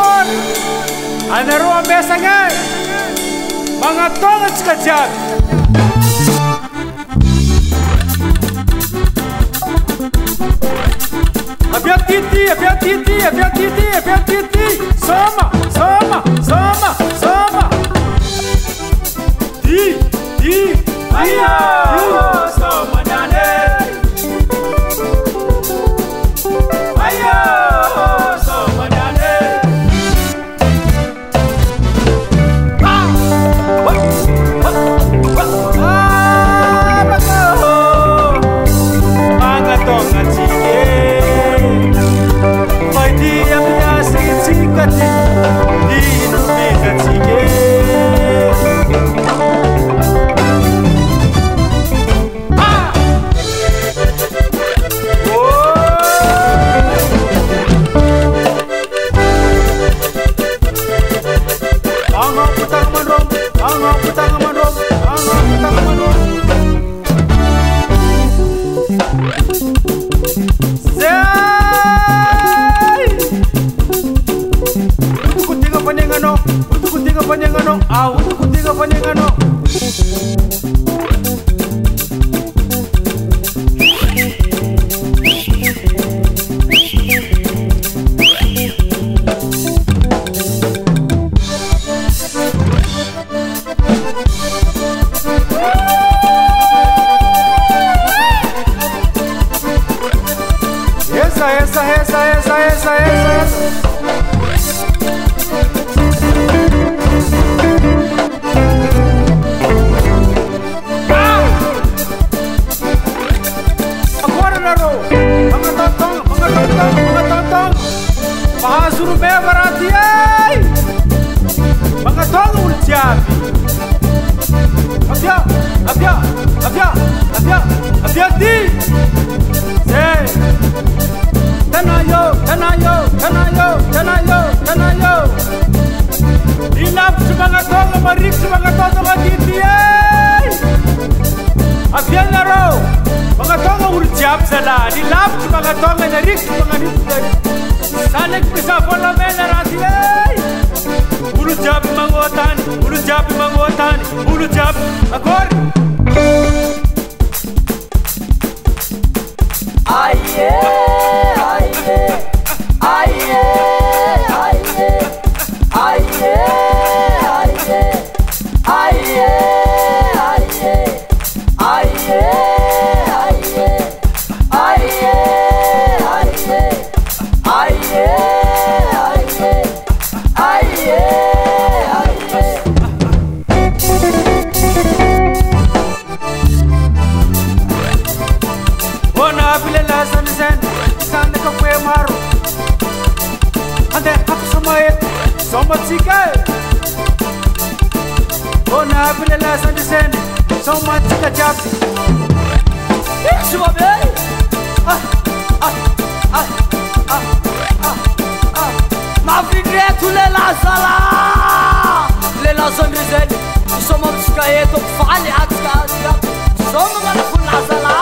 Agora, anarô a mesa ngay, mga tonga tsikajag. Abiatiti, abiatiti, abiatiti, abiatiti, soma, soma, soma, soma. Di, ayo, soma nane. Ayo, soma nane. Mga tonga tsike. Dia minha sikat di nubika tsike. Angau putang manrom, angau putang manrom, angau putang manrom. Panengano, untuk kutiga panengano, untuk kutiga panengano. Essa. Mahasuru me barati ay mga tonga ultiabi abia di hey tanayo ilap mga tonga marik mga tonga diti ay abia laro mga tonga ultiab sala ilap mga tonga narik mga diti Sanek bisa bola mena rati ay ulu jabi mangotan ulu jabi agor aye Soma tsika ona bilela sandisen soma tsika jab Shua be ma figre tu lela sala lela sandisen soma tsika eto fali atska soma mana kula sala